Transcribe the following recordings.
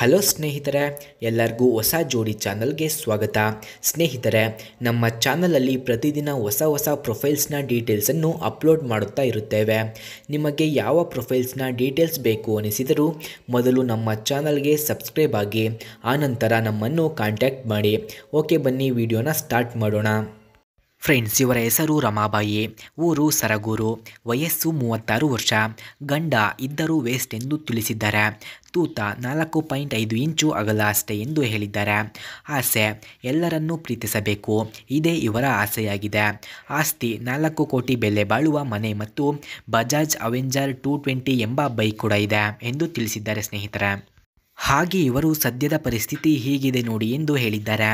Hello ಸ್ನೇಹಿತರೆ, ಎಲ್ಲರಿಗೂ ಹೊಸ ಜೋಡಿ ಚಾನಲ್ಗೆ ಸ್ವಾಗತ. ಸ್ನೇಹಿತರೆ, ನಮ್ಮ ಚಾನಲಲ್ಲಿ ಪ್ರತಿದಿನ ಹೊಸ ಪ್ರೊಫೈಲ್ಸ್ನ ಡೀಟೇಲ್ಸನ್ನು ಅಪ್ಲೋಡ್ ಮಾಡುತ್ತಾ ಇರುತ್ತೇವೆ. ನಿಮಗೆ ಯಾವ ಪ್ರೊಫೈಲ್ಸ್ನ ಡೀಟೇಲ್ಸ್ ಬೇಕು ಅನಿಸಿದರೂ ಮೊದಲು ನಮ್ಮ ಚಾನಲ್ಗೆ ಸಬ್ಸ್ಕ್ರೈಬ್ ಆಗಿ ಆನಂತರ ನಮ್ಮನ್ನು ಕಾಂಟ್ಯಾಕ್ಟ್ ಮಾಡಿ. ಓಕೆ, ಬನ್ನಿ ವಿಡಿಯೋನ ಸ್ಟಾರ್ಟ್ ಮಾಡೋಣ. ಫ್ರೆಂಡ್ಸ್, ಇವರ ಹೆಸರು ರಮಾಬಾಯಿ, ಊರು ಸರಗೂರು, ವಯಸ್ಸು 36 ವರ್ಷ, ಗಂಡ ಇದ್ದರೂ ವೇಸ್ಟ್ ಎಂದು ತಿಳಿಸಿದ್ದಾರೆ. ತೂತ 4.5 ಇಂಚು ಅಗಲ ಅಷ್ಟೇ ಎಂದು ಹೇಳಿದ್ದಾರೆ. ಆಸೆ ಎಲ್ಲರನ್ನೂ ಪ್ರೀತಿಸಬೇಕು, ಇದೇ ಇವರ ಆಸೆಯಾಗಿದೆ. ಆಸ್ತಿ 4 ಕೋಟಿ ಬೆಲೆ ಬಾಳುವ ಮನೆ ಮತ್ತು ಬಜಾಜ್ ಅವೆಂಜರ್ 220 ಎಂಬ ಬೈಕ್ ಕೂಡ ಇದೆ ಎಂದು ತಿಳಿಸಿದ್ದಾರೆ ಸ್ನೇಹಿತರೆ. ಹಾಗೆ ಇವರು ಸದ್ಯದ ಪರಿಸ್ಥಿತಿ ಹೀಗಿದೆ ನೋಡಿ ಎಂದು ಹೇಳಿದ್ದಾರೆ.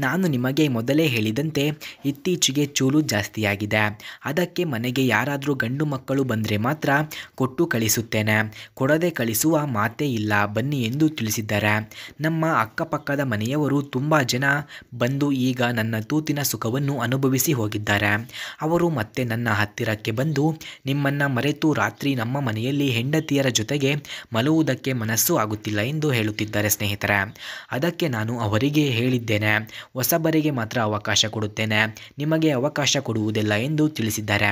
ನಾನು ನಿಮಗೆ ಮೊದಲೇ ಹೇಳಿದಂತೆ ಇತ್ತೀಚೆಗೆ ಚೂಲು ಜಾಸ್ತಿಯಾಗಿದೆ. ಅದಕ್ಕೆ ಮನೆಗೆ ಯಾರಾದರೂ ಗಂಡು ಮಕ್ಕಳು ಬಂದರೆ ಮಾತ್ರ ಕೊಟ್ಟು ಕಳಿಸುತ್ತೇನೆ, ಕೊಡದೆ ಕಳಿಸುವ ಮಾತೇ ಇಲ್ಲ ಬನ್ನಿ ಎಂದು ತಿಳಿಸಿದ್ದಾರೆ. ನಮ್ಮ ಅಕ್ಕಪಕ್ಕದ ಮನೆಯವರು ತುಂಬ ಜನ ಬಂದು ಈಗ ನನ್ನ ತೂತಿನ ಸುಖವನ್ನು ಅನುಭವಿಸಿ ಹೋಗಿದ್ದಾರೆ. ಅವರು ಮತ್ತೆ ನನ್ನ ಹತ್ತಿರಕ್ಕೆ ಬಂದು ನಿಮ್ಮನ್ನು ಮರೆತು ರಾತ್ರಿ ನಮ್ಮ ಮನೆಯಲ್ಲಿ ಹೆಂಡತಿಯರ ಜೊತೆಗೆ ಮಲಗುವುದಕ್ಕೆ ಮನಸ್ಸು ಆಗುತ್ತಿಲ್ಲ ಎಂದು ಹೇಳುತ್ತಿದ್ದಾರೆ ಸ್ನೇಹಿತರೆ. ಅದಕ್ಕೆ ನಾನು ಅವರಿಗೆ ಹೇಳಿದ್ದೇನೆ, ಹೊಸಬರಿಗೆ ಮಾತ್ರ ಅವಕಾಶ ಕೊಡುತ್ತೇನೆ, ನಿಮಗೆ ಅವಕಾಶ ಕೊಡುವುದಿಲ್ಲ ಎಂದು ತಿಳಿಸಿದ್ದಾರೆ.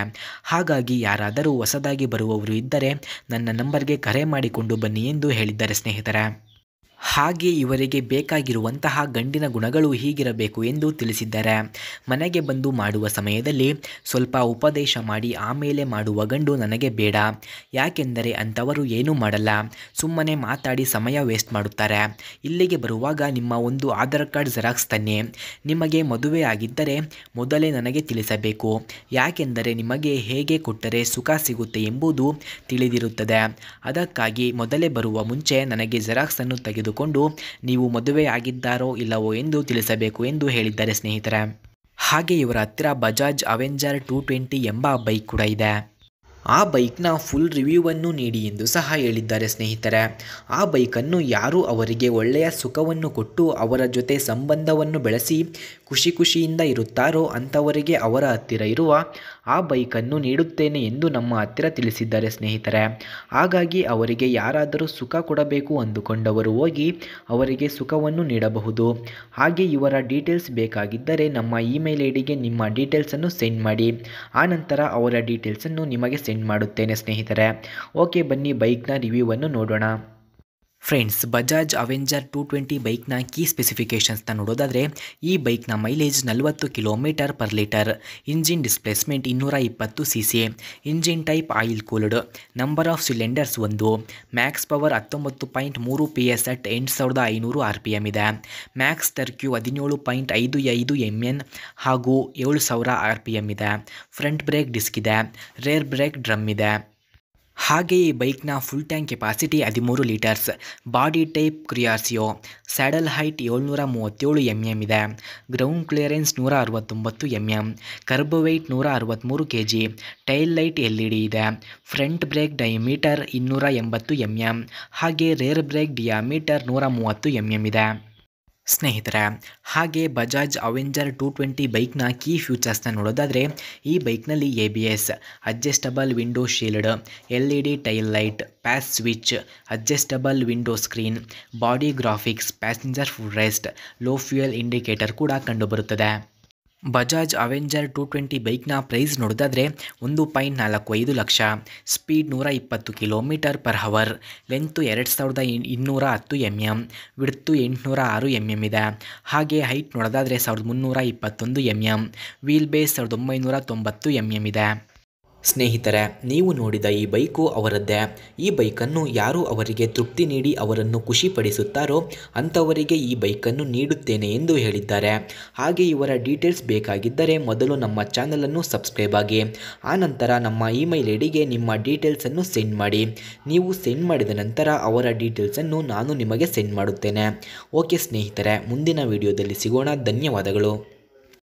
ಹಾಗಾಗಿ ಯಾರಾದರೂ ಹೊಸದಾಗಿ ಬರುವವರು ಇದ್ದರೆ ನನ್ನ ನಂಬರ್ಗೆ ಕರೆ ಮಾಡಿಕೊಂಡು ಬನ್ನಿ ಎಂದು ಹೇಳಿದ್ದಾರೆ ಸ್ನೇಹಿತರೆ. ಹಾಗೆ ಇವರಿಗೆ ಬೇಕಾಗಿರುವಂತಹ ಗಂಡಿನ ಗುಣಗಳು ಹೀಗಿರಬೇಕು ಎಂದು ತಿಳಿಸಿದ್ದಾರೆ. ಮನೆಗೆ ಬಂದು ಮಾಡುವ ಸಮಯದಲ್ಲಿ ಸ್ವಲ್ಪ ಉಪದೇಶ ಮಾಡಿ ಆಮೇಲೆ ಮಾಡುವ ಗಂಡು ನನಗೆ ಬೇಡ. ಯಾಕೆಂದರೆ ಅಂಥವರು ಏನೂ ಮಾಡಲ್ಲ, ಸುಮ್ಮನೆ ಮಾತಾಡಿ ಸಮಯ ವೇಸ್ಟ್ ಮಾಡುತ್ತಾರೆ. ಇಲ್ಲಿಗೆ ಬರುವಾಗ ನಿಮ್ಮ ಒಂದು ಆಧಾರ್ ಕಾರ್ಡ್ ಜೆರಾಕ್ಸ್ ತನ್ನಿ. ನಿಮಗೆ ಮದುವೆ ಆಗಿದ್ದರೆ ಮೊದಲೇ ನನಗೆ ತಿಳಿಸಬೇಕು, ಯಾಕೆಂದರೆ ನಿಮಗೆ ಹೇಗೆ ಕೊಟ್ಟರೆ ಸುಖ ಸಿಗುತ್ತೆ ಎಂಬುದು ತಿಳಿದಿರುತ್ತದೆ. ಅದಕ್ಕಾಗಿ ಮೊದಲೇ ಬರುವ ಮುಂಚೆ ನನಗೆ ಜೆರಾಕ್ಸನ್ನು ತೆಗೆದುಕೊಂಡು ನೀವು ಮದುವೆ ಆಗಿದ್ದಾರೋ ಇಲ್ಲವೋ ಎಂದು ತಿಳಿಸಬೇಕು ಎಂದು ಹೇಳಿದ್ದಾರೆ ಸ್ನೇಹಿತರೆ. ಹಾಗೆ ಇವರ ಹತ್ತಿರ ಬಜಾಜ್ ಅವೆಂಜರ್ 220 ಎಂಬ ಬೈಕ್ ಕೂಡ ಇದೆ. ಆ ಬೈಕ್ನ ಫುಲ್ ರಿವ್ಯೂವನ್ನು ನೀಡಿ ಎಂದು ಸಹ ಹೇಳಿದ್ದಾರೆ ಸ್ನೇಹಿತರೆ. ಆ ಬೈಕನ್ನು ಯಾರು ಅವರಿಗೆ ಒಳ್ಳೆಯ ಸುಖವನ್ನು ಕೊಟ್ಟು ಅವರ ಜೊತೆ ಸಂಬಂಧವನ್ನು ಬೆಳೆಸಿ ಖುಷಿಯಿಂದ ಇರುತ್ತಾರೋ ಅಂಥವರಿಗೆ ಅವರ ಹತ್ತಿರ ಇರುವ ಆ ಬೈಕನ್ನು ನೀಡುತ್ತೇನೆ ಎಂದು ನಮ್ಮ ಹತ್ತಿರ ತಿಳಿಸಿದ್ದಾರೆ ಸ್ನೇಹಿತರೆ. ಹಾಗಾಗಿ ಅವರಿಗೆ ಯಾರಾದರೂ ಸುಖ ಕೊಡಬೇಕು ಅಂದುಕೊಂಡವರು ಹೋಗಿ ಅವರಿಗೆ ಸುಖವನ್ನು ನೀಡಬಹುದು. ಹಾಗೆ ಇವರ ಡೀಟೇಲ್ಸ್ ಬೇಕಾಗಿದ್ದರೆ ನಮ್ಮ ಇಮೇಲ್ ಐಡಿಗೆ ನಿಮ್ಮ ಡೀಟೇಲ್ಸನ್ನು ಸೆಂಡ್ ಮಾಡಿ, ಆನಂತರ ಅವರ ಡೀಟೇಲ್ಸನ್ನು ನಿಮಗೆ ಸೆಂಡ್ ಮಾಡುತ್ತೇನೆ ಸ್ನೇಹಿತರೆ. ಓಕೆ, ಬನ್ನಿ ಬೈಕ್ನ ರಿವ್ಯೂವನ್ನು ನೋಡೋಣ. ಫ್ರೆಂಡ್ಸ್, ಬಜಾಜ್ ಅವೆಂಜರ್ 220 ಬೈಕ್ನ ಕೀ ಸ್ಪೆಸಿಫಿಕೇಷನ್ಸ್ನ ನೋಡೋದಾದರೆ ಈ ಬೈಕ್ನ ಮೈಲೇಜ್ 40 km/ಲೀಟರ್, engine displacement 220 cc, engine type oil cooled, number of cylinders 1, max power 19.3 PS at 8500 RPM ಇದೆ, ಮ್ಯಾಕ್ಸ್ ಟರ್ಕ್ಯೂ 17.55 MN ಹಾಗೂ 7000 RPM ಇದೆ, ಫ್ರಂಟ್ ಬ್ರೇಕ್ ಡಿಸ್ಕ್ ಇದೆ, ರೇರ್ ಬ್ರೇಕ್ ಡ್ರಮ್ ಇದೆ. ಹಾಗೆ ಈ ಬೈಕ್ನ full tank capacity 13 litres, body type ಕ್ರಿಯಾರ್ಸಿಯೋ, saddle height 737 mm ಇದೆ, ground clearance 169 mm, kerb weight 163 kg, tail light LED ಇದೆ, ಫ್ರಂಟ್ ಬ್ರೇಕ್ ಡಯಾಮೀಟರ್ 280 mm, ಹಾಗೆ ರೇರ್ ಬ್ರೇಕ್ ಡಿಯಾಮೀಟರ್ 130 mm ಇದೆ. ಸ್ನೇಹಿತರೆ, ಹಾಗೆ ಬಜಾಜ್ ಅವೆಂಜರ್ 220 ಬೈಕ್ನ ಕೀ ಫ್ಯೂಚರ್ಸ್ನ ನೋಡೋದಾದರೆ ಈ ಬೈಕ್ನಲ್ಲಿ ABS, adjustable window shield, LED tail light, pass switch, adjustable window screen, body graphics, passenger foot rest, low fuel indicator ಕೂಡ ಕಂಡುಬರುತ್ತದೆ. ಬಜಾಜ್ ಅವೆಂಜರ್ 220 ಬೈಕ್ನ ಪ್ರೈಸ್ ನೋಡೋದಾದರೆ 1.45 lakh, speed 120 km/h, length 2210 mm, width 806 mm ಇದೆ. ಹಾಗೆ ಹೈಟ್ ನೋಡೋದಾದರೆ 1321 mm, ವೀಲ್ ಬೇಸ್ 1990 mm ಇದೆ. ಸ್ನೇಹಿತರೆ, ನೀವು ನೋಡಿದ ಈ ಬೈಕು ಅವರದ್ದೇ. ಈ ಬೈಕನ್ನು ಯಾರು ಅವರಿಗೆ ತೃಪ್ತಿ ನೀಡಿ ಅವರನ್ನು ಖುಷಿಪಡಿಸುತ್ತಾರೋ ಅಂಥವರಿಗೆ ಈ ಬೈಕನ್ನು ನೀಡುತ್ತೇನೆ ಎಂದು ಹೇಳಿದ್ದಾರೆ. ಹಾಗೆ ಇವರ ಡೀಟೇಲ್ಸ್ ಬೇಕಾಗಿದ್ದರೆ ಮೊದಲು ನಮ್ಮ ಚಾನಲನ್ನು ಸಬ್ಸ್ಕ್ರೈಬ್ ಆಗಿ, ಆನಂತರ ನಮ್ಮ ಇಮೇಲ್ ಐಡಿಗೆ ನಿಮ್ಮ ಡೀಟೇಲ್ಸನ್ನು ಸೆಂಡ್ ಮಾಡಿ. ನೀವು ಸೆಂಡ್ ಮಾಡಿದ ನಂತರ ಅವರ ಡೀಟೇಲ್ಸನ್ನು ನಾನು ನಿಮಗೆ ಸೆಂಡ್ ಮಾಡುತ್ತೇನೆ. ಓಕೆ ಸ್ನೇಹಿತರೆ, ಮುಂದಿನ ವಿಡಿಯೋದಲ್ಲಿ ಸಿಗೋಣ. ಧನ್ಯವಾದಗಳು.